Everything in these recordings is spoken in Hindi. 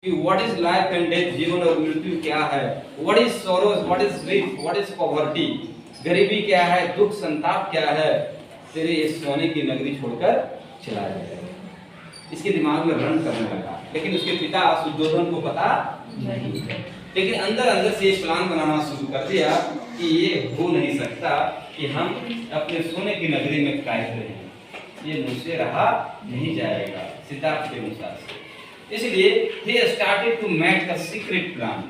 कि what is life and death, जीवन और मृत्यु क्या है, what is Soros, what is grief, what is poverty, गरीबी क्या है, दुख संताप क्या है, तेरे इस सोने की नगरी छोड़कर चला जाएगा। इसके दिमाग में रन करने लगा, लेकिन उसके पिता सुद्धोधन को पता नहीं, लेकिन अंदर अंदर से एक प्लान बनाना शुरू कर दिया कि ये हो नहीं सकता कि हम अपने सोने की नगरी में कैद रहें, ये मुझसे रहा नहीं जाएगा, सिद्धार्थ के अनुसार से। इसलिए he started to make a secret plan।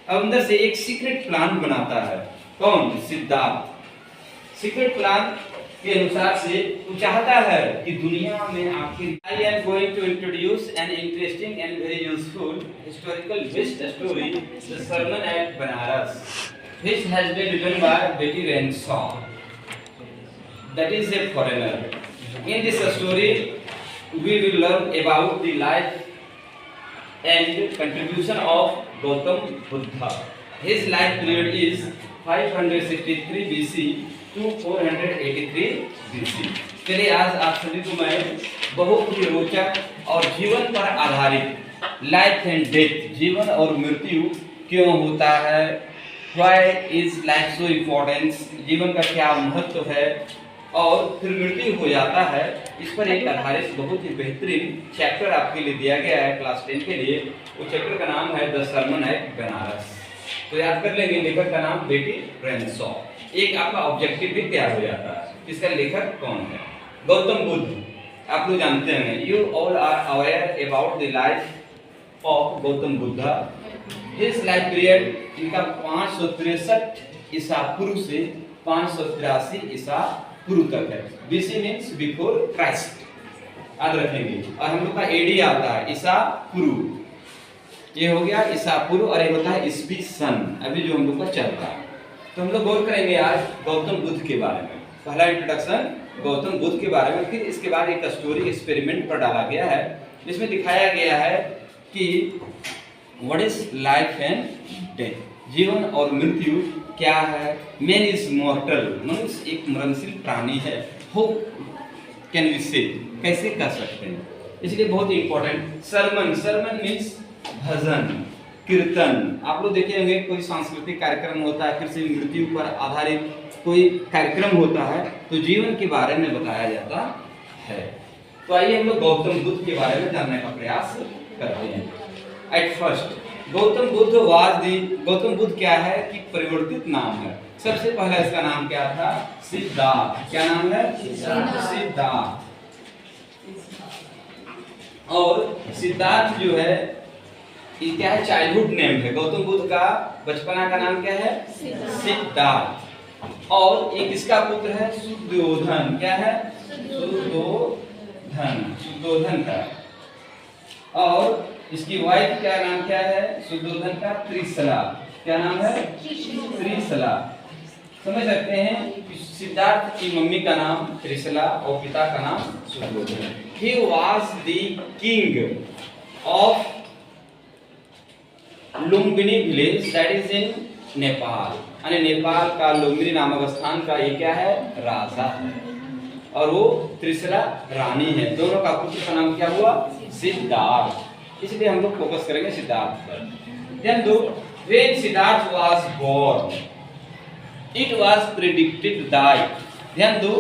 अंदर से एक सीक्रेट प्लान बनाता है। कौन? सिद्धार्थ। सीक्रेट प्लान के अनुसार से वो चाहता है कि दुनिया में आखिर I am going to introduce an interesting and very useful historical based story, The Sermon at Banaras, which has been written by Betty Renshaw, that is a foreigner। In this story we will learn about the life and contribution of Gautam Buddha। His life period is 563 BC to 483 BC। चलिए आज आप सभी को मैं बहुत ही रोचक और जीवन पर आधारित लाइफ एंड डेथ, जीवन और मृत्यु क्यों होता है, why is life so important, जीवन का क्या महत्व है और फिर मृत्यु हो जाता है, इस पर एक आधारित बहुत ही बेहतरीन चैप्टर आपके लिए दिया गया है क्लास 10 के लिए। वो चैप्टर का नाम है द सर्मन एट बनारस। तो याद कर लेंगे, लेखक का नाम बेटी रेनशॉ। एक आपका ऑब्जेक्टिव भी तैयार हो जाता है, इसका लेखक कौन है? गौतम बुद्ध। आप लोग जानते हैं, you all are aware about the life of Gautam Buddha. His life period इनका 563 ईसा पूर्व से 583 ईसा पूर्व तक है। BC मीन्स बिफोर क्राइस्ट, याद रखेंगे। और हम लोग का AD आता है ईसा पूर्व, ये हो गया ईसा पूर्व, और ये होता है ईस्वी सन, अभी जो हम लोग का चलता है। तो हम लोग गौर करेंगे आज गौतम बुद्ध के बारे में। पहला इंट्रोडक्शन गौतम बुद्ध के बारे में, फिर इसके बाद एक स्टोरी एक्सपेरिमेंट पर डाला गया है, जिसमें दिखाया गया है कि what is life and death, जीवन और मृत्यु क्या है। मैन इज मॉर्टल, मनुष्य एक मरणशील प्राणी है। हो कैन वी से, कैसे कह सकते हैं, इसलिए बहुत इंपॉर्टेंट। सरमन, सरमन मीन्स भजन, कीर्तन। आप लोग देखे होंगे कोई सांस्कृतिक कार्यक्रम होता है, किसी मृत्यु पर आधारित कोई कार्यक्रम होता है, तो जीवन के बारे में बताया जाता है। तो आइए हम लोग गौतम बुद्ध के बारे में जानने का प्रयास करते हैं। एट फर्स्ट गौतम बुद्ध क्या है कि परिवर्तित नाम है। सबसे पहले इसका नाम क्या था? सिद्धार्थ। क्या नाम है? सिद्धार्थ। और सिद्धार्थ जो है ये क्या है? चाइल्डहुड नेम है। गौतम बुद्ध का बचपना का नाम क्या है? सिद्धार्थ। और एक इसका पुत्र है शुद्धोधन। क्या है? शुद्धोधन का। और इसकी वाइफ का नाम क्या है? शुद्धोधन का त्रिशला। क्या नाम है? त्रिशला। समझ सकते हैं कि सिद्धार्थ की मम्मी का नाम त्रिशला और पिता का नाम Shuddhodhan. He was the king of Lumbini village, that is in Nepal. यानी नेपाल का लुम्बिनी नामक स्थान का ये क्या है? राजा है, और वो त्रिशला रानी है। दोनों का पुत्र का नाम क्या हुआ? सिद्धार्थ। इसलिए हम लोग फोकस करेंगे सिद्धार्थ पर। Then when Siddhartha was born, it was predicted that, ध्यान दो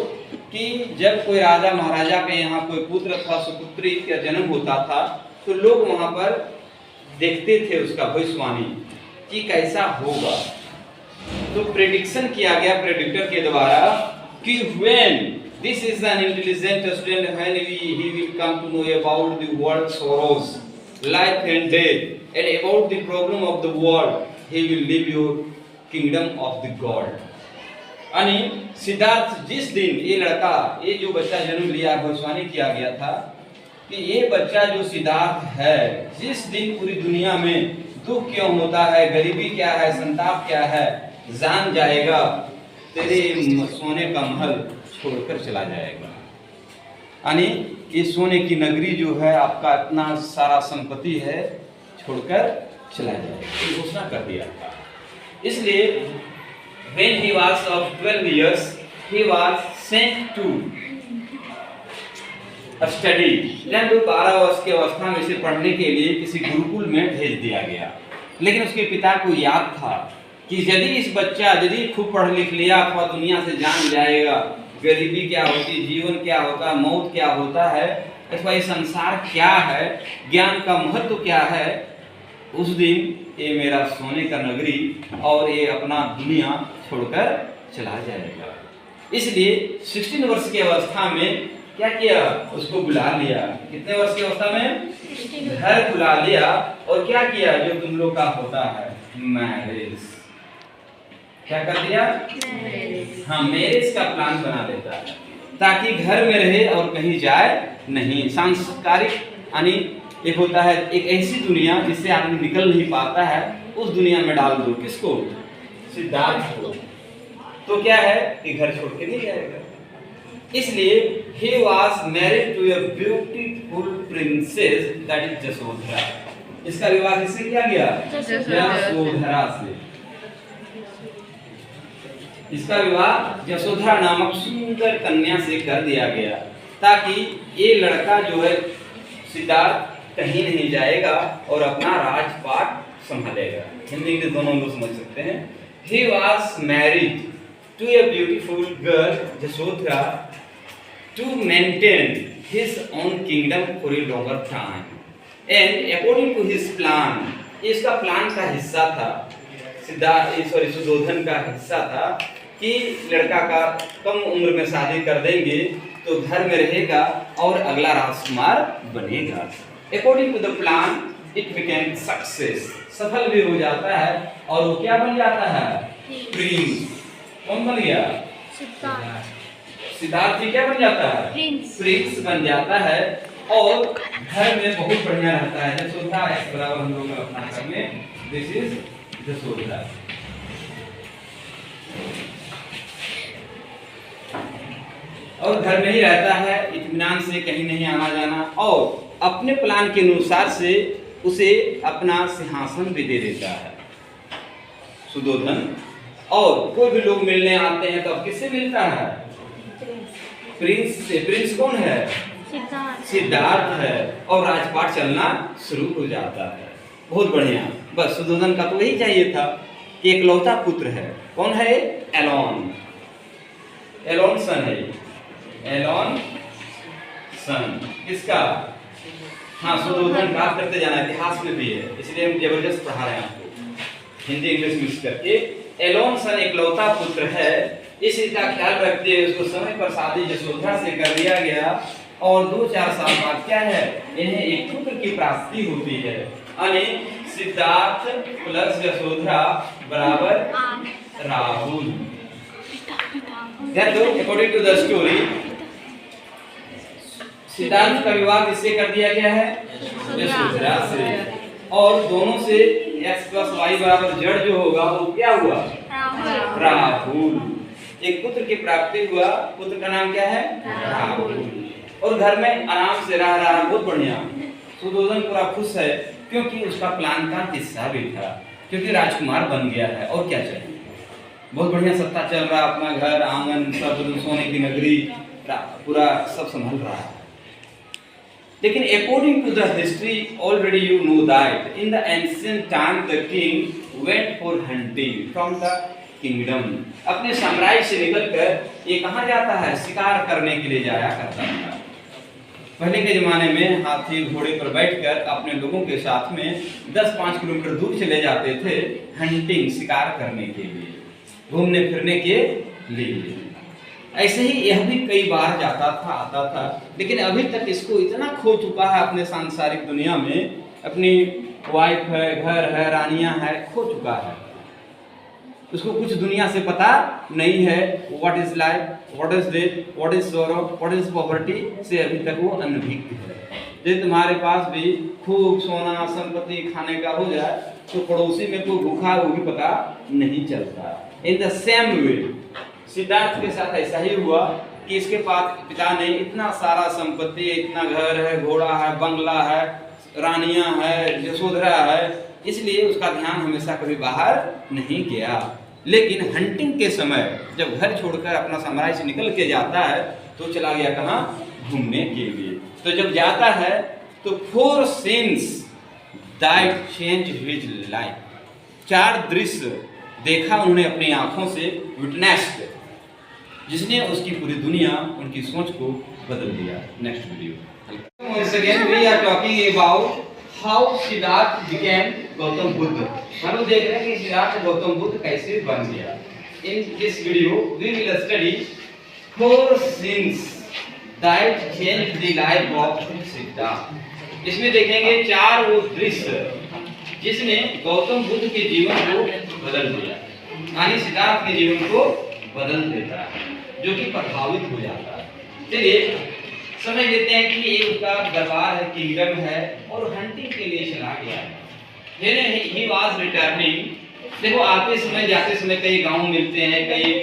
कि जब कोई राजा महाराजा के यहाँ कोई पुत्र अथवा सुपुत्री का जन्म होता था, तो लोग वहां पर देखते थे उसका भविष्यवाणी कि कैसा होगा। तो प्रेडिक्शन किया गया प्रेडिक्टर के द्वारा कि when this is an intelligent student, when he will come to know about the world sorrows, life and death, and about the problem of the world, he will leave your kingdom of the God। यानी सिद्धार्थ जिस दिन ये लड़का, ये जो बच्चा जन्म लिया, भविष्यवाणी किया गया था कि ये बच्चा जो सिद्धार्थ है, जिस दिन पूरी दुनिया में दुख क्यों होता है, गरीबी क्या है, संताप क्या है, जान जाएगा, तेरे सोने का महल छोड़कर चला जाएगा। यानी ये सोने की नगरी जो है, आपका इतना सारा संपत्ति है, छोड़कर चला जाएगा, घोषणा कर दिया था। इसलिए when he was of 12 years, he was sent to study. Then वो 12 वर्ष की अवस्था में इसे पढ़ने के लिए किसी गुरुकुल में भेज दिया गया। लेकिन उसके पिता को याद था कि यदि खूब पढ़ लिख लिया अथवा दुनिया से जान जाएगा गरीबी क्या होती, जीवन क्या होता है, मौत क्या होता है, अथवा ये संसार क्या है, ज्ञान का महत्व क्या है, उस दिन ये मेरा सोने का नगरी और ये अपना दुनिया छोड़कर चला जाएगा। इसलिए 16 वर्ष की अवस्था में क्या किया, उसको बुला लिया। कितने वर्ष की अवस्था में? घर बुला लिया और क्या किया, जो तुम लोग का होता है मैरिज। क्या कर दिया? हाँ, मैरिज का प्लान बना देता है ताकि घर में रहे और कहीं जाए नहीं। सांस्कारिक यानी एक होता है एक ऐसी दुनिया जिससे आदमी निकल नहीं पाता है, उस दुनिया में डाल दो। किसको? सिद्धार्थ को। तो क्या है कि घर छोड़ के नहीं जाएगा। इसलिए he was married to a beautiful princess that is जसोधरा। इसका विवाह किससे किया गया? जसोधरा से। इसका विवाह जसोधरा नामक सुंदर कन्या से कर दिया गया ताकि ये लड़का जो है सिद्धार्थ कहीं नहीं जाएगा और अपना राजपाट संभालेगा। हिंदी इंग्लिश दोनों लोग समझ सकते हैं। He was married to a beautiful girl Jasodhara to maintain his own kingdom for a longer time and according to his plan, इसका प्लान का हिस्सा था सुधोधन का हिस्सा था कि लड़का का कम उम्र में शादी कर देंगे तो घर में रहेगा और अगला राजकुमार बनेगा। According to the plan it became success, सफल भी हो जाता है और वो क्या बन जाता है? प्रिंस। कौन बन गया? सिद्धार्थ जी क्या बन जाता है? प्रिंस बन जाता है और घर में बहुत बढ़िया रहता है। जसोधरा इस बराबर हम लोग अपना घर में, दिस इज जसोधरा। और घर में ही रहता है इत्मीनान से, कहीं नहीं आना जाना, और अपने प्लान के अनुसार से उसे अपना सिंहासन भी दे देता है सुधोधन। और कोई भी लोग मिलने आते हैं तो अब किससे मिलता है? प्रिंस से। प्रिंस कौन है? सिद्धार्थ है। और राजपाट चलना शुरू हो जाता है। बहुत बढ़िया। बस सुधोधन का तो यही चाहिए था कि एकलौता पुत्र है। कौन है? एलोन। एलोन सन है। एलोन सन किसका? हाँ, सुधोधन बात करते जाना, इतिहास में भी है, इसलिए हम जबरदस्त पढ़ा रहे हैं आपको हिंदी इंग्लिश मिक्स करके। एलोन सन एकलौता पुत्र है, इसी का ख्याल रखते हुए उसको समय पर शादी जसोधरा से कर दिया गया और 2-4 साल बाद क्या है, इन्हें एक पुत्र की प्राप्ति होती है। यानी सिद्धार्थ प्लस जसोधरा बराबर Rahul. According to the story Siddharth का विवाह किससे कर दिया गया है? जसोधरा से। और दोनों से x + y = z जो होगा वो क्या हुआ? राहुल। एक पुत्र की प्राप्ति हुआ। पुत्र का नाम क्या है? राहुल। और घर में आराम से रह रहा है, बहुत बढ़िया। सुधोधन पूरा खुश है क्योंकि उसका प्लान का हिस्सा भी था, क्योंकि राजकुमार बन गया है। और क्या चाहिए? बहुत बढ़िया सत्ता चल रहा, अपना घर आंगन सब, सोने की नगरी पूरा सब संभल रहा है। लेकिन according to the history already you know that in the ancient time the king went for hunting from the kingdom। अपने साम्राज्य से निकलकर ये कहाँ जाता है? शिकार करने के लिए जाया करता था। पहले के जमाने में हाथी घोड़े पर बैठकर अपने लोगों के साथ में 10-5 किलोमीटर दूर चले जाते थे हंटिंग, शिकार करने के लिए, घूमने फिरने के लिए। ऐसे ही यह भी कई बार जाता था, आता था, लेकिन अभी तक इसको इतना खो चुका है अपने सांसारिक दुनिया में, अपनी वाइफ है, घर है, रानियां है, खो चुका है। उसको कुछ दुनिया से पता नहीं है। What is life, what is death, what is sorrow, what is poverty से अभी तक वो अनभिज्ञ है। यदि तुम्हारे पास भी खूब सोना संपत्ति खाने का हो जाए तो पड़ोसी में कोई भूखा वो भी पता नहीं चलता। In the same way Siddharth के साथ ऐसा ही हुआ कि इसके पिता ने इतना सारा संपत्ति, इतना घर है, घोड़ा है, बंगला है, रानियां है, जसोधरा है, इसलिए उसका ध्यान हमेशा कभी बाहर नहीं गया। लेकिन हंटिंग के समय जब घर छोड़कर अपना साम्राज्य से निकल के जाता है तो चला गया कहाँ? घूमने के लिए। तो जब जाता है तो 4 scenes that change his life, 4 दृश्य देखा उन्होंने अपनी आंखों से, विटनेस्ड, जिसने उसकी पूरी दुनिया, उनकी सोच को बदल दिया। Next video. Once again we are talking about how Siddharth became Gautam Buddha. हम लोग देख रहे हैं कि सिद्धार्थ गौतम बुद्ध कैसे बन गया। In this video we will study 4 scenes that changed the life of Siddharth. इसमें देखेंगे 4 वो दृश्य जिसने गौतम बुद्ध के जीवन को बदल दिया, यानी सिद्धार्थ के जीवन को बदल देता है, जो कि प्रभावित हो जाता है। चलिए समझ लेते हैं कि ये उसका दरबार है, किंगडम है, और हंटिंग के लिए चला गया है। He was returning. देखो आते समय जाते समय कई गांव मिलते हैं, कई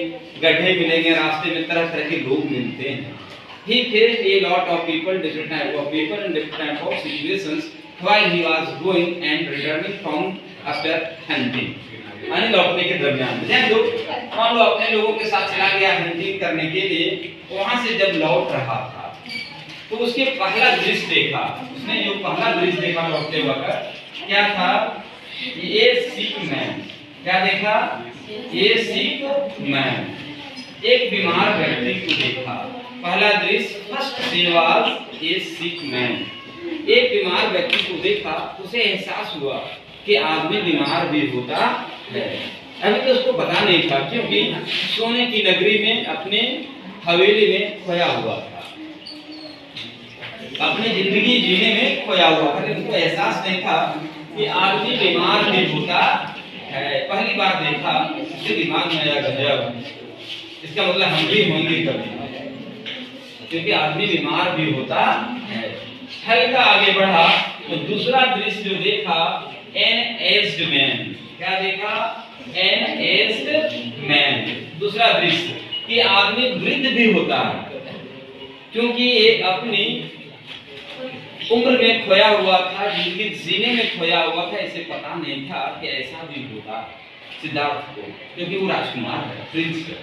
गड्ढे मिलेंगे, रास्ते में तरह तरह के लोग मिलते हैं। He faced a lot of people, different type of people and different type of situations while he was going and returning from after hunting। यानी लौटने के दरमियान ध्यान दो, मान लो अपने लोगों के साथ चला गया हंटिंग करने के लिए, वहां से जब लौट रहा था तो उसके पहला दृश्य देखा, उसने जो पहला दृश्य देखा लौटते वक्त क्या था, ये सिक मैन। क्या देखा? ये सिक मैन, एक बीमार व्यक्ति को देखा। पहला दृश्य first scene was a sick man, एक बीमार व्यक्ति को देखा, उसे एहसास हुआ कि आदमी बीमार भी होता है। अभी तो उसको पता नहीं था, क्योंकि सोने की नगरी में अपने हवेली में खोया हुआ था, अपनी जिंदगी जीने में खोया हुआ था, लेकिन उसको एहसास नहीं था कि आदमी बीमार भी होता है। पहली बार देखा, उसके दिमाग में आया गजब, इसका मतलब हम भी होंगे कभी, क्योंकि आदमी बीमार भी होता है। हल्का आगे बढ़ा तो दूसरा दृश्य जो देखा, एन एज्ड मैन। क्या देखा? एन एज्ड मैन, दूसरा दृश्य कि आदमी वृद्ध भी होता है, क्योंकि ये अपनी उम्र में खोया हुआ था, जिंदगी जीने में खोया हुआ था, इसे पता नहीं था कि ऐसा भी होता सिद्धार्थ को, क्योंकि वो राजकुमार है, प्रिंस है।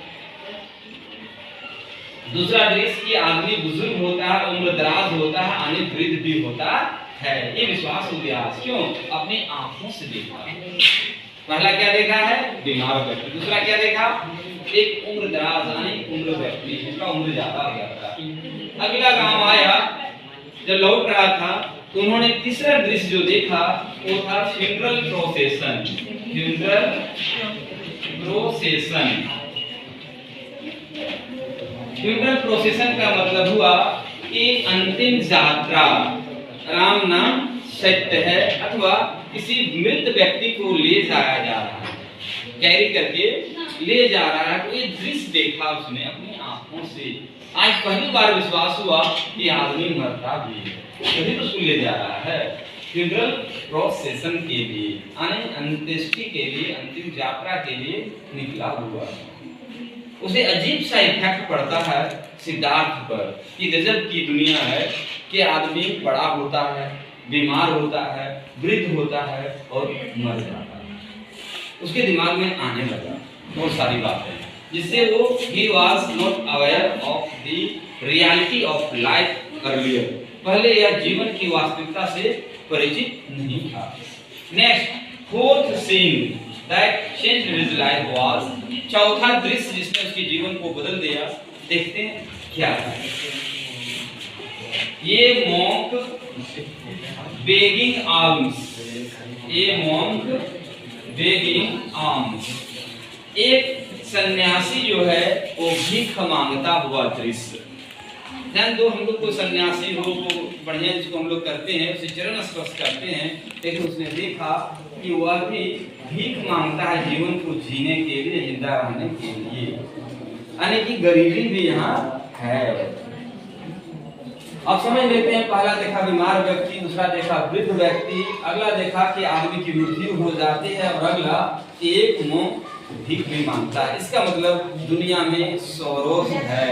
दूसरा दृश्य कि आदमी बुजुर्ग होता है, उम्र दराज होता है, यानी वृद्ध भी होता है। ये विश्वास हो गया, क्यों? अपनी आंखों से देखा। पहला क्या देखा है? बीमार व्यक्ति। दूसरा क्या देखा? एक उम्र दराज यानी उम्र व्यक्ति, जिसका उम्र ज्यादा हो गया था। अगला गांव आया, जब लौट रहा था तो उन्होंने तीसरा दृश्य जो देखा वो था funeral procession. Funeral procession, funeral procession का मतलब हुआ कि अंतिम यात्रा, राम नाम सत्य है, अथवा किसी मृत व्यक्ति को ले जाया जा रहा है, कैरी करके ले जा रहा है। तो ये दृश्य देखा उसने अपनी आंखों से। आज पहली बार विश्वास हुआ कि आदमी मरता भी है, तभी तो उसको ले जा रहा है। फ्यूनरल प्रोसेशन के लिए, यानी अंत्येष्टि के लिए, अंतिम यात्रा के लिए निकला हुआ। उसे अजीब सा इफेक्ट पड़ता है सिद्धार्थ पर कि गजब की दुनिया है कि आदमी बड़ा होता है, बीमार होता है, वृद्ध होता है और मर जाता है। उसके दिमाग में आने लगा बहुत सारी बातें, जिससे वो he was not aware of the reality of life earlier, पहले यह जीवन की वास्तविकता से परिचित नहीं था। Next, fourth scene that changed his life was, चौथा दृश्य जिसने उसके जीवन को बदल दिया, देखते हैं क्या है। ये मॉन्क बेगिंग आर्म्स, ये मॉन्क बेगिंग आर्म्स, एक सन्यासी जो है वो भीख मांगता हुआ दृश्य। ध्यान दो, हम लोग को सन्यासी हो तो बढ़िया, जिसको हम लोग करते हैं उसे चरण स्पर्श करते हैं, लेकिन उसने देखा कि वह भी भीख मांगता है जीवन को जीने के लिए, जिंदा रहने के लिए, यानी कि गरीबी भी यहाँ है। अब समझ लेते हैं, पहला देखा बीमार व्यक्ति, दूसरा देखा वृद्ध व्यक्ति, अगला देखा कि आदमी की मृत्यु हो जाती है, और अगला एक मुंह भीख भी मांगता है। इसका मतलब दुनिया में सौरोस है,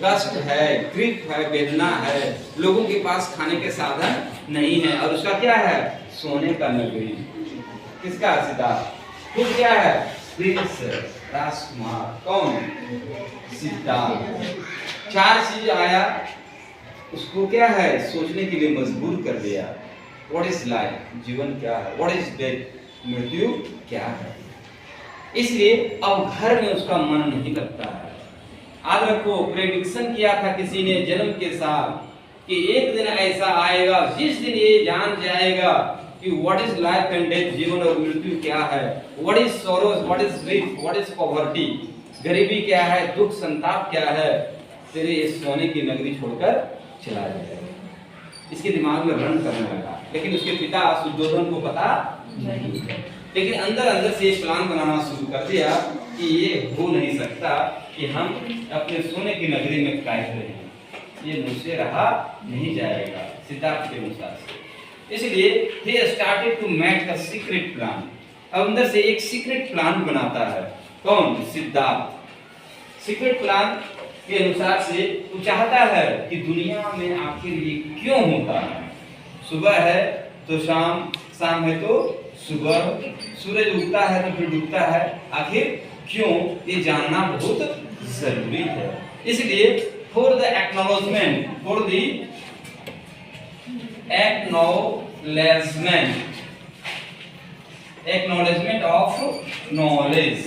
कष्ट है, ग्रीफ है, वेदना है, लोगों के पास खाने के साधन नहीं है, और उसका क्या है? सोने का नगरी। किसका? सिद्धार्थ। खुद क्या है? प्रिंस, राजकुमार। कौन? सिद्धार्थ। 4 चीज आया, उसको क्या है सोचने के लिए मजबूर कर दिया। व्हाट इज लाइफ, जीवन क्या है, व्हाट इज डेथ, मृत्यु क्या है। इसलिए अब घर में उसका मन नहीं लगता है। याद रखो, प्रेडिक्शन किया था किसी ने जन्म के साथ कि एक दिन ऐसा आएगा जिस दिन ये जान जाएगा कि what is life and death, जीवन और मृत्यु क्या है, what is sorrows, what is grief, what is poverty, गरीबी क्या है, दुख संताप क्या है, तेरे इस सोने की नगरी छोड़कर चला जाएगा। इसके दिमाग में रन करने लगा, लेकिन उसके पिता सुद्धोधन को पता नहीं, लेकिन अंदर अंदर से एक प्लान बनाना शुरू कर दिया कि ये हो नहीं सकता कि हम अपने सोने की नगरी में कैद रहें, ये मुझसे रहा नहीं जाएगा, सिद्धार्थ के अनुसार से। इसलिए he started to make a secret plan। अंदर से एक सीक्रेट प्लान बनाता है। कौन? सिद्धार्थ। सीक्रेट प्लान के अनुसार से वो चाहता है कि दुनिया में आखिर ये क्यों होता है। सुबह है तो शाम, शाम है तो सुबह, सूरज उगता है तो फिर डूबता है, आखिर क्यों, ये जानना बहुत जरूरी है। इसलिए for the acknowledgement, for the acknowledgement of knowledge,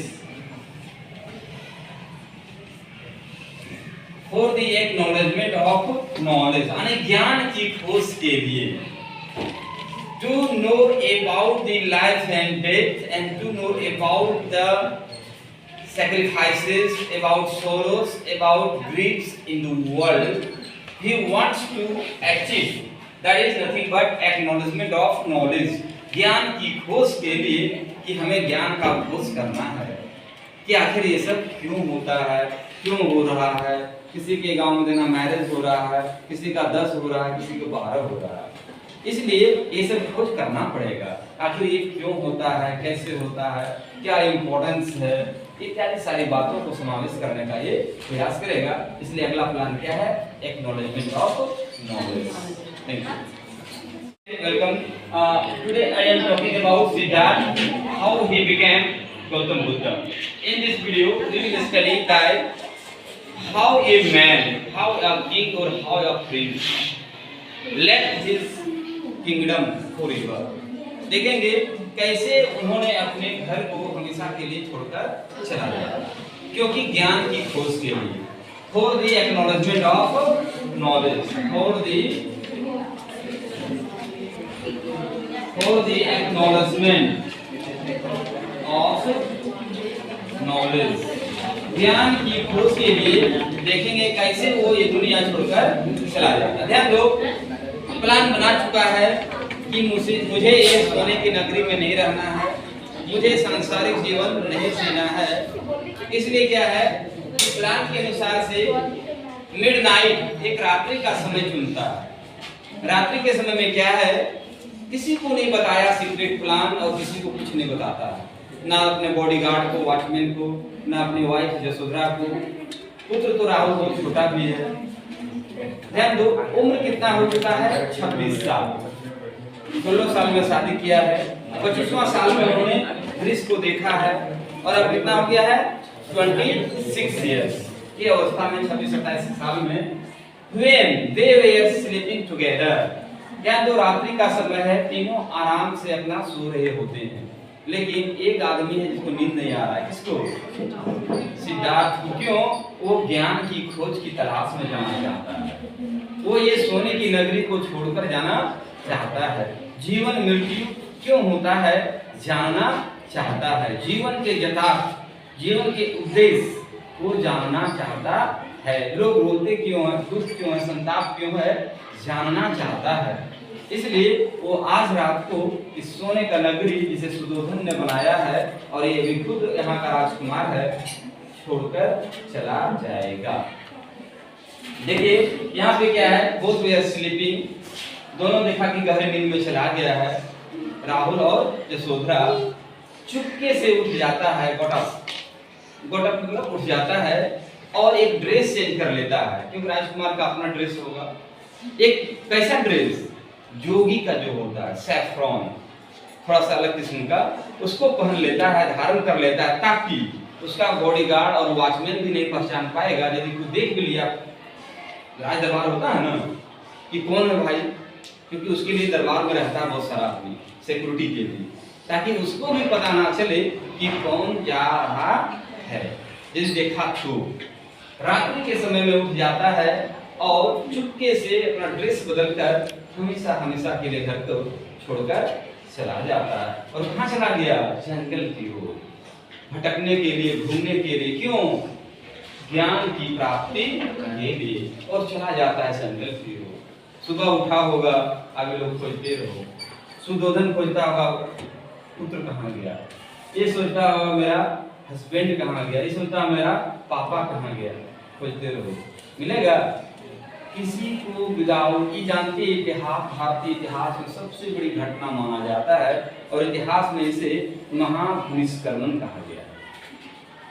for the acknowledgement of knowledge, यानी ज्ञान की खोज के लिए, to know about the life and death and to know about the sacrifices, about sorrows, about griefs in the world. He wants to achieve, that is nothing but acknowledgement of knowledge, ज्ञान की खोज के लिए कि हमें ज्ञान का खोज करना है कि आखिर ये सब क्यों होता है, क्यों हो रहा है। किसी के गांव में देना मैरिज हो रहा है, किसी का 10 हो रहा है, किसी को 12 हो रहा है। इसलिए ये सब खोज करना पड़ेगा, आखिर ये क्यों होता है, कैसे होता है, क्या इम्पोर्टेंस है, इत्यादि सारी बातों को समावेश करने का ये प्रयास करेगा। इसलिए अगला प्लान क्या है? Acknowledgement of knowledge. Thank you. Welcome. Today I am talking about Siddharth, how he became Gautam Buddh. In this video we will study that how a man, how a king or how a prince left his kingdom forever। देखेंगे कैसे उन्होंने अपने घर को हमेशा के लिए छोड़कर चला गया, क्योंकि ज्ञान की खोज के लिए। For the acknowledgement of knowledge, for the acknowledgement of knowledge, ज्ञान की खोज के लिए देखेंगे कैसे वो ये दुनिया छोड़कर चला जाता। ध्यान दो, प्लान बना चुका है कि मुझे ये सोने की नगरी में नहीं रहना है, मुझे सांसारिक जीवन नहीं जीना है। इसलिए क्या है कि प्लान के अनुसार से मिडनाइट, एक रात्रि का समय चुनता है। रात्रि के समय में क्या है, किसी को नहीं बताया सीक्रेट प्लान, और किसी को कुछ नहीं बताता है, ना अपने बॉडीगार्ड को, वॉचमैन को, ना अपनी वाइफ यशोधरा को। पुत्र तो राहुल बहुत छोटा भी है। ध्यान दो, उम्र कितना हो चुका है? 26 साल। 16 साल में शादी किया है, 25वां साल में उन्होंने वृष को देखा है, और अब कितना हो गया है? 26 इयर्स की अवस्था में, 26-27 साल में when they were sleeping together। क्या दो रात्रि का समय है, तीनों आराम से अपना सो रहे होते हैं, लेकिन एक आदमी है जिसको नींद नहीं आ रहा है। किसको? सिद्धार्थ को। क्यों? वो ज्ञान की खोज की तलाश में जाना चाहता है, वो ये सोने की नगरी को छोड़कर जाना चाहता है। जीवन मृत्यु क्यों होता है जानना चाहता है, जीवन के यथार्थ, जीवन के उद्देश्य वो जानना चाहता है। लोग रोते क्यों हैं, दुख क्यों है, संताप क्यों है, जानना चाहता है। इसलिए वो आज रात को इस सोने का नगरी जिसे सुद्धोधन ने बनाया है, और ये भी खुद यहाँ का राजकुमार है, छोड़कर चला जाएगा। देखिए यहाँ पे क्या है, बोथ वे आर स्लीपिंग, दोनों देखा कि गहरे नींद में चला गया है। राहुल और यशोधरा चुपके से उठ जाता है, गोटअप मतलब उठ जाता है, और एक ड्रेस चेंज कर लेता है, क्योंकि राजकुमार का अपना ड्रेस होगा। एक कैसा ड्रेस? जोगी का जो होता है, सैफ्रॉन, थोड़ा सा अलग किस्म का, उसको पहन लेता है, धारण कर लेता है, ताकि उसका बॉडीगार्ड और वॉचमैन भी नहीं पहचान पाएगा। यदि कोई देख भी लिया, राज दरबार होता है ना, कि कौन है भाई, क्योंकि उसके लिए दरबार में रहता है बहुत सारा आदमी सिक्योरिटी के लिए, ताकि उसको भी पता ना चले कि कौन जा रहा है। जिस देखा तो रात्रि के समय में उठ जाता है और चुपके से अपना ड्रेस बदलकर हमेशा हमेशा के लिए घर को छोड़कर चला जाता है। और कहाँ चला गया? जंगल की ओर, भटकने के लिए, घूमने के लिए। क्यों? ज्ञान की प्राप्ति के लिए। और चला जाता है जंगल की ओर। सुबह उठा होगा, आगे लोग खोजते रहो, सुदोधन खोजता होगा पुत्र कहाँ गया, ये सोचता होगा मेरा हस्बैंड कहाँ गया, ये सोचता मेरा पापा कहाँ गया, खोजते रहो, मिलेगा? किसी को विदाउट की जानते इतिहास, भारतीय इतिहास में सबसे बड़ी घटना माना जाता है और इतिहास में इसे महाभूनिष्कर्मण कहा गया है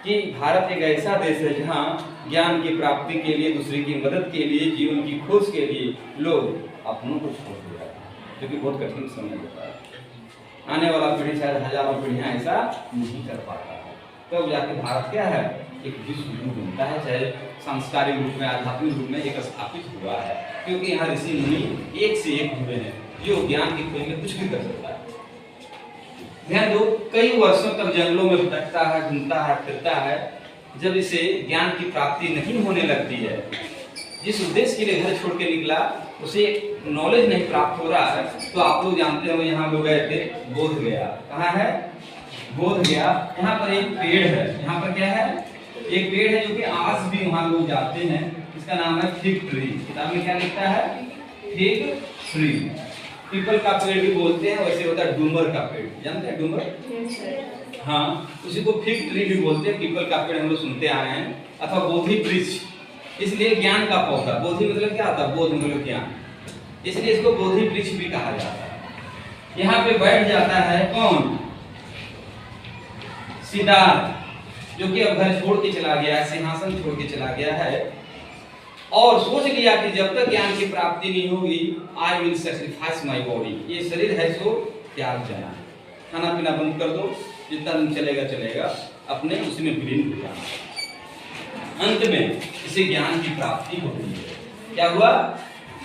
कि भारत एक ऐसा देश है जहाँ ज्ञान की प्राप्ति के लिए, दूसरे की मदद के लिए, जीवन की खोज के लिए लोग अपनों को छोड़ दिया है, जो कि बहुत कठिन समय होता है। आने वाला पीढ़ी शायद हजारों पीढ़ियां ऐसा नहीं कर पाता है। तब तो जाके भारत क्या है? एक विश्व गुरु बनता है, चाहे सांस्कारिक रूप में, आध्यात्मिक रूप में एक स्थापित हुआ है, क्योंकि यहाँ ऋषि मुनि एक से एक जुड़े हैं जो ज्ञान की खोज में कुछ भी कर सकता है। ध्यान दो, कई वर्षों तक जंगलों में भटकता है, घूमता है, फिरता है। जब इसे ज्ञान की प्राप्ति नहीं होने लगती है, जिस उद्देश्य के लिए घर छोड़ के निकला उसे नॉलेज नहीं प्राप्त हो रहा है, तो आप लोग जानते हो यहाँ लोग गए थे बोध गया। कहाँ है? बोध गया। यहाँ पर एक पेड़ है, यहाँ पर क्या है? एक पेड़ है जो कि आज भी वहाँ लोग जाते हैं। इसका नाम है फिग ट्री। किताब में क्या लिखता है? Fig tree. पीपल का पेड़ भी बोलते हैं, वैसे होता है डूमर का पेड़, जानते हैं डूमर? हाँ, उसी को फिग ट्री भी बोलते हैं। पीपल का पेड़ हम लोग सुनते आ रहे हैं, अथवा बोधि वृक्ष, इसलिए ज्ञान का पौधा। बोधि मतलब क्या होता है? बोध मतलब ज्ञान, इसलिए इसको बोधि वृक्ष भी कहा जाता है। यहाँ पे बैठ जाता है कौन? सिद्धार्थ, जो कि अब घर छोड़ के चला गया है, सिंहासन छोड़ के चला गया है और सोच लिया कि जब तक ज्ञान की प्राप्ति नहीं होगी, I will sacrifice my body, ये शरीर है सो त्याग जाना, खाना पीना बंद कर दो, जितना दिन चलेगा चलेगा, अपने उसी में विलीन हो जाना। अंत में इसे ज्ञान की प्राप्ति होती है। क्या हुआ?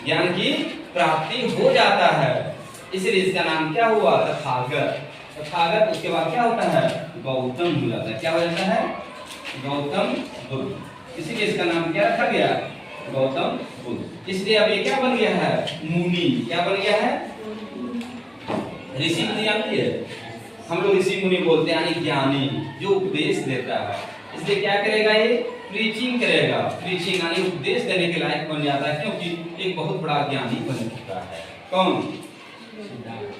ज्ञान की प्राप्ति हो जाता है, इसलिए इसका नाम क्या हुआ? तथागत। तथागत उसके बाद क्या होता है? गौतम हो जाता है। क्या हो जाता है? गौतम बुद्ध। इसीलिए इसका नाम क्या रखा गया? गौतम बुद्ध। इसलिए अब ये क्या बन गया है? मुनि। क्या बन गया है? ऋषि मुनि आती है, हम लोग ऋषि मुनि बोलते हैं, यानी ज्ञानी जो उपदेश देता है। इसलिए क्या करेगा? ये प्रीचिंग करेगा। प्रीचिंग यानी उपदेश देने के लायक बन जाता है, क्योंकि एक बहुत बड़ा ज्ञानी बन चुका है। कौन?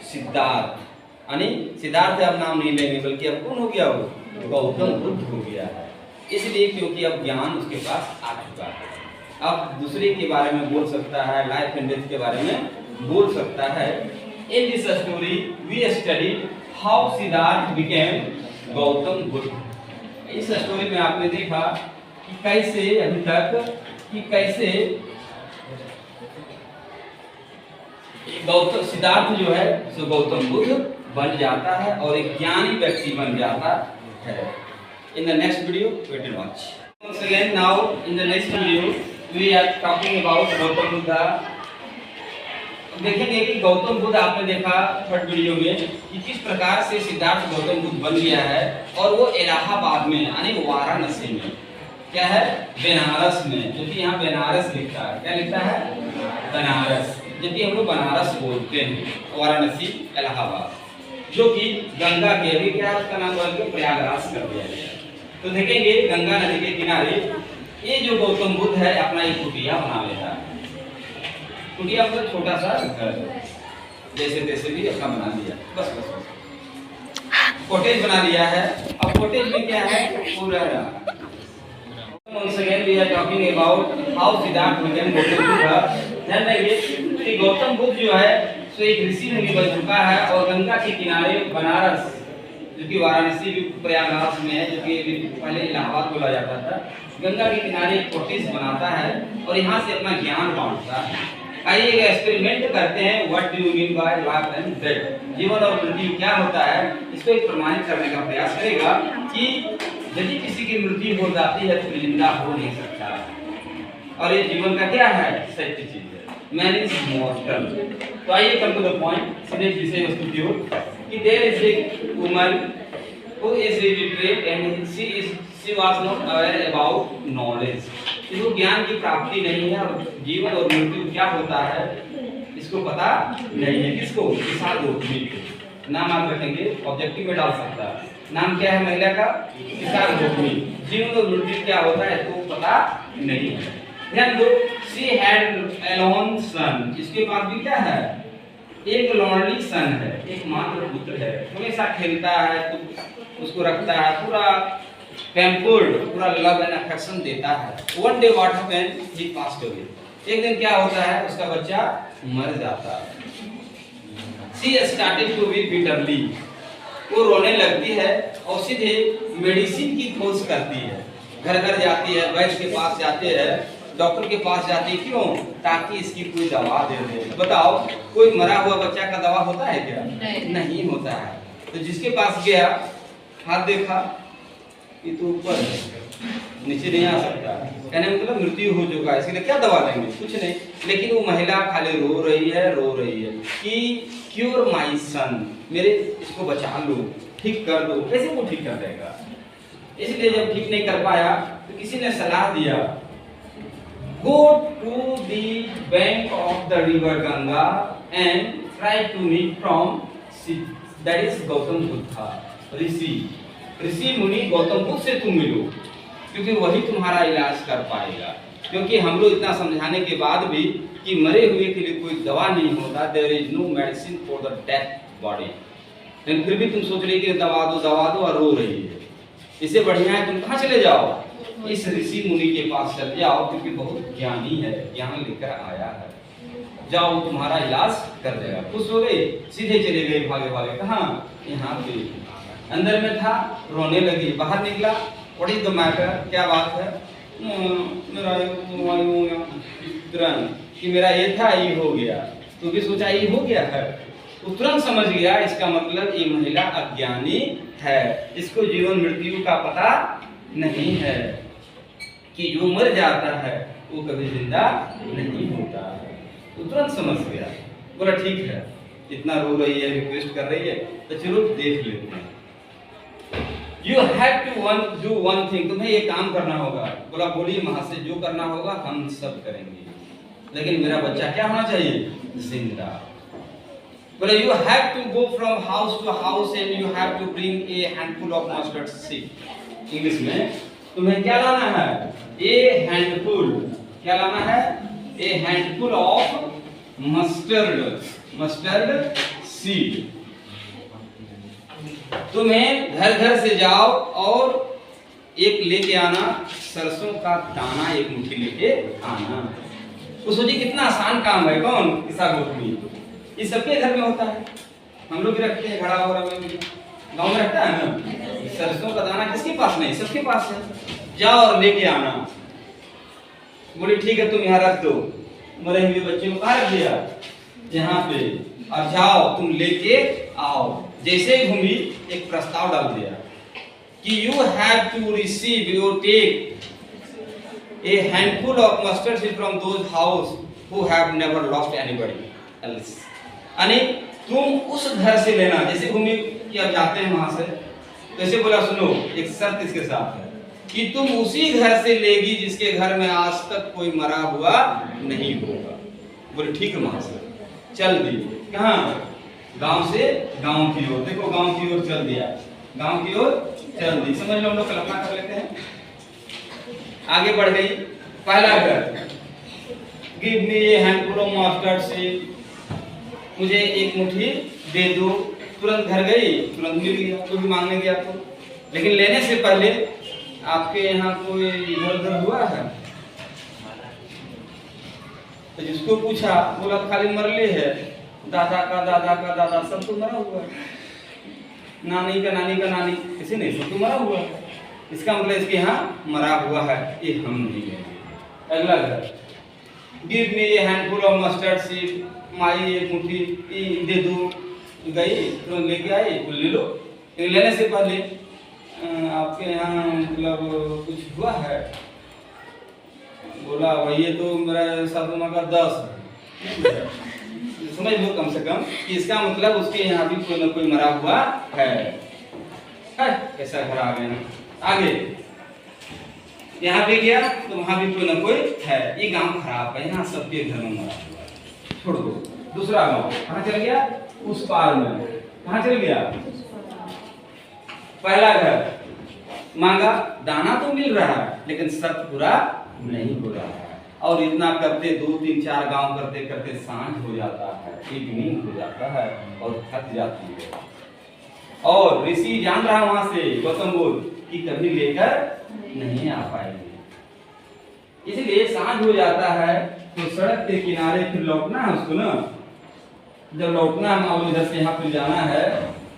सिद्धार्थ। यानी सिद्धार्थ अब नाम नहीं लेंगे, बल्कि अब कौन हो गया? वो गौतम बुद्ध हो गया है। इसलिए क्योंकि अब ज्ञान उसके पास आ चुका है, अब दूसरे के बारे में बोल सकता है, लाइफ एंड डेथ के बारे में बोल सकता है। In this story we study how Siddharth became Gautam Buddh. इस स्टोरी में आपने देखा कि कैसे अभी तक कि कैसे गौतम सिद्धार्थ जो है सो गौतम बुद्ध बन जाता है और एक ज्ञानी व्यक्ति बन जाता है। In the next video, wait and watch. Once again, now in the next video, we are talking about Gautam Buddha. देखेंगे कि गौतम बुद्ध आपने देखा थर्ड वीडियो में कि किस प्रकार से सिद्धार्थ गौतम बुद्ध बन गया है, और वो इलाहाबाद में यानी वाराणसी में, क्या है? बनारस में, जो कि यहाँ बनारस लिखता है। क्या लिखता है? बनारस, जबकि हम लोग बनारस बोलते हैं, वाराणसी इलाहाबाद, जो कि गंगा के अभी क्या उसका नाम बदल के प्रयागराज कर दिया गया। तो देखेंगे गंगा नदी के किनारे ये जो गौतम बुद्ध है अपना एक कुटिया बना लेता है। कुटिया मतलब छोटा सा घर, जैसे तैसे भी अपना बना लिया, बस बस बस कॉटेज बना लिया है। अब कॉटेज में क्या है? पूरा Once again we are talking about how Siddharth became Gautam Buddha. ध्यान रखिए कि गौतम बुद्ध जो है सो एक ऋषि मुनि बन चुका है और गंगा के किनारे बनारस, जो कि वाराणसी भी प्रयागराज में है, जो कि पहले इलाहाबाद बोला जाता था, गंगा के किनारे एक कॉटेज बनाता है और यहाँ से अपना ज्ञान बांटता है। आइए एक एक्सपेरिमेंट करते हैं। What do you mean by life and death? जीवन और मृत्यु क्या होता है, इसको एक प्रमाणित करने का प्रयास करेगा कि यदि किसी की मृत्यु हो जाती है तो जिंदा हो नहीं सकता, और ये जीवन का क्या है? सत्य चीज है। Man is मॉर्टल। तो आइए कम टू द पॉइंट, सीधे विषय वस्तु की ओर कि there is a woman who is illiterate and she was not aware about knowledge. इसको ज्ञान की प्राप्ति नहीं है और जीवन और मृत्यु क्या होता है इसको पता नहीं है। किसको? किसान गोपनी को। नाम आप रखेंगे, ऑब्जेक्टिव में डाल सकता है। नाम क्या है महिला का? किसान गोपनी। जीवन और मृत्यु क्या होता है तो पता नहीं है। ध्यान दो, शी हैड अ लोन सन। इसके पास भी क्या है? एक लॉन्ली सन है, एक मात्र पुत्र है। हमेशा खेलता है तो उसको रखता है, पूरा पैम्पर्ड, पूरा लव एंड अफेक्शन देता है। One day what happened, he passed away. एक दिन क्या होता है? उसका बच्चा मर जाता है। She started to weep bitterly. वो रोने लगती है और सीधे मेडिसिन की खोज करती है। घर घर जाती है, वैद्य के पास जाते हैं, डॉक्टर के पास जाती है। क्यों? ताकि इसकी कोई दवा दे दे। बताओ, कोई मरा हुआ बच्चा का दवा होता है क्या? नहीं होता है। तो जिसके पास गया, हाथ देखा, ये तो ऊपर है, नीचे नहीं आ सकता, कहने मतलब मृत्यु हो चुका है, इसके लिए क्या दवा देंगे? कुछ नहीं। लेकिन वो महिला खाली रो रही है कि क्योर माई सन, मेरे इसको बचा लो, ठीक कर दो। कैसे वो ठीक कर देगा? इसलिए जब ठीक नहीं कर पाया तो किसी ने सलाह दिया, go to the bank of the river Ganga and try to meet from that is Gautam Buddha. ऋषि मुनि गौतम बुद्ध से तुम मिलो, क्योंकि वही तुम्हारा इलाज कर पाएगा। क्योंकि हम लोग इतना समझाने के बाद भी कि मरे हुए के लिए कोई दवा नहीं होता, there is no medicine for the death body, लेकिन फिर भी तुम सोच रही कि दवा दो और रो रही है। इससे बढ़िया है तुम कहाँ चले जाओ? इस ऋषि मुनि के पास चले जाओ, क्योंकि बहुत ज्ञानी है, ज्ञान लेकर आया है। जाओ, तुम्हारा इलाज कर देगा। खुश हो गए, सीधे चले गए भागे। कहाँ? यहाँ पे अंदर में था, रोने लगी। बाहर निकला, व्हाट इज द मैटर, क्या बात है? मेरा तुरंत कि मेरा ये था, ये हो गया। तो भी सोचा ये हो गया है, तो तुरंत समझ गया इसका मतलब ये महिला अज्ञानी है, इसको जीवन मृत्यु का पता नहीं है, कि जो मर जाता है वो कभी जिंदा नहीं होता है। तो तुरंत समझ गया, बोला ठीक है, इतना रो रही है, रिक्वेस्ट कर रही है, तो चलो देख लेते हैं। You have to do one thing, तुम्हें ये काम करना होगा। बोला बोली महाशय, जो करना होगा हम सब करेंगे, लेकिन मेरा बच्चा क्या होना चाहिए? जिंदा। बोला you have to go from house to house and you have to bring a handful of mustard seed। English में तुम्हें क्या लाना है? a handful, क्या लाना है? a handful of mustard seed। तुम्हें घर घर से जाओ और एक लेके आना, सरसों का दाना एक मुट्ठी लेके आना। तो सोचिए कितना आसान काम है। कौन? किसान गोपनी। ये सबके घर में होता है, हम लोग भी रखते हैं, घड़ा वगैरह में, गांव में रखता है ना। सरसों का दाना किसके पास नहीं? सबके पास है। जाओ और लेके आना। बोली ठीक है, तुम यहाँ रख दो। मरे हुए बच्चे को कहाँ रख दिया? यहाँ पे। और जाओ तुम लेके आओ। जैसे ही घूमी, एक प्रस्ताव डाल दिया कि you have to receive your take a handful of mustard seed from those house who have never lost anybody else. यानी तुम उस घर से लेना। जैसे घूमी कि अब जाते हैं वहां से, तो ऐसे बोला सुनो, एक शर्त इसके साथ है कि तुम उसी घर से लेगी जिसके घर में आज तक कोई मरा हुआ नहीं होगा। बोले ठीक है महाशय, चल दी। कहाँ? गांव से गांव की ओर। देखो गांव की ओर चल दिया, गांव की ओर चल दी। समझ लो, हम लोग कल्पना कर लेते हैं। आगे बढ़ गई। पहला घर, give me a handful of mustard seed, मुझे एक मुट्ठी दे दो। तुरंत घर गई, तुरंत मिल गया। कोई भी मांगने गया तो, लेकिन लेने से पहले आपके यहाँ कोई इधर उधर हुआ है? तो जिसको पूछा, बोला खाली मरले है, दादा का दादा सब तो मरा हुआ है, नानी का नानी, किसी नहीं, सब तो मरा हुआ है। इसका मतलब इसके यहाँ मरा हुआ है, ये हम नहीं लेंगे। अगला घर, give me a handful of mustard seed, माई एक मुट्ठी दे दो। गई तो लेके आई, ले लो। लेने से पहले आपके यहाँ मतलब कुछ हुआ है? बोला वही तो मेरा सासू माँ का 10 है, समझ लो कम से कम कि इसका मतलब उसके यहाँ भी कोई ना कोई मरा हुआ है। कैसा घर आ गया ना। आगे यहाँ भी गया तो वहां भी कोई ना कोई है। ये गांव खराब है, यहाँ सबके घर में मरा हुआ है, छोड़ दो। दूसरा गांव कहाँ चल गया? उस पार में। कहाँ चल गया? पहला घर मांगा, दाना तो मिल रहा है लेकिन शर्त पूरा नहीं हो रहा है। और इतना करते 2-3-4 गांव करते करते सांझ हो जाता है, इवनिंग हो जाता है और थक जाती है। और ऋषि जान रहा वहां से गौतम बुद्ध कि कभी लेकर नहीं आ पाएंगे, इसलिए सांझ हो जाता है। तो सड़क के किनारे फिर लौटना है उसको ना, जब लौटना है और इधर से यहाँ फिर जाना है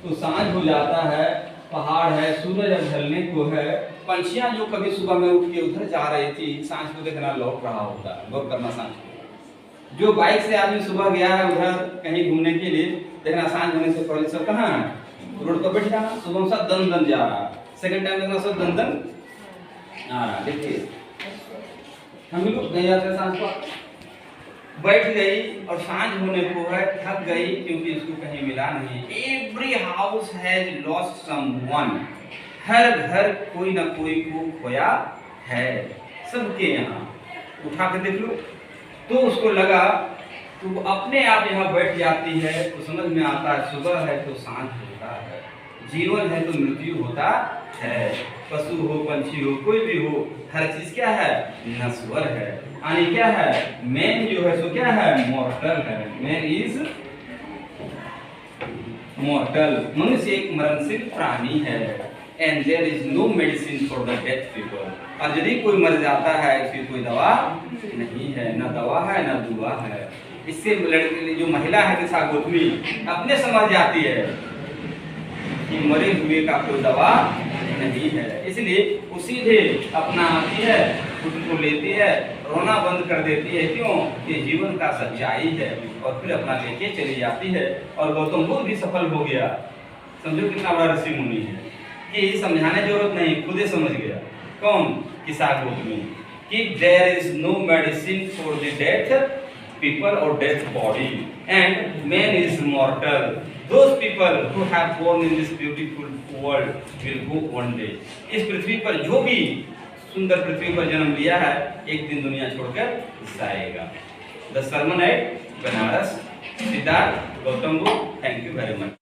तो सांझ हो जाता है। पहाड़ है, सूरज अब ढलने को है। पंछियां जो कभी सुबह में उठ के उधर जा रही थी, सांझ को देखना लौट रहा होता है। गौर करना सांझ को। जो बाइक से आदमी सुबह गया है उधर कहीं घूमने के लिए, देखना सांझ होने से पहले सब कहाँ है? रोड पर बैठ जाना। सुबह सब दन दन जा रहा है, सेकंड टाइम देखना सब दन दन आ रहा। देखिए हम लोग नहीं जाते सांझ को, बैठ गई और सांझ होने को है, थक गई क्योंकि इसको कहीं मिला नहीं। Every house has lost someone, हर घर कोई ना कोई को खोया है, सबके यहाँ। उठा के देख लो तो उसको लगा तो अपने आप यहाँ बैठ जाती है तो समझ में आता है सुबह है तो सांझ होता है, जीवन है तो मृत्यु होता है। पशु हो, पंछी हो, कोई भी हो, हर चीज क्या है? नश्वर है। यानी क्या है? मैन जो है सो क्या है? मॉर्टल है। Man is mortal. मनुष्य एक मरणशील प्राणी है। And there is no medicine for the death people. और यदि कोई मर जाता है इसकी कोई दवा नहीं है, न दवा है न दुआ है। इससे लड़की जो महिला है कि सागोतमी अपने समझ जाती है कि मरे हुए का कोई दवा नहीं है, इसलिए वो सीधे अपना आती है, खुद को लेती है, रोना बंद कर देती है। क्यों? कि जीवन का सच्चाई है। और फिर अपना लेके चली जाती है। और गौतम बुद्ध भी सफल हो गया। समझो कितना बड़ा ऋषि मुनि है कि समझाने की जरूरत नहीं, खुद ही समझ गया। कौन? कि सागोतमी, कि there is no medicine for the death people or dead body and man is mortal. Those people who have born in this beautiful world will go one day. इस पृथ्वी पर जो भी सुंदर पृथ्वी पर जन्म लिया है एक दिन दुनिया छोड़कर जाएगा। The sermon at Banaras, Siddhartha Gautam Buddha. Thank you very much.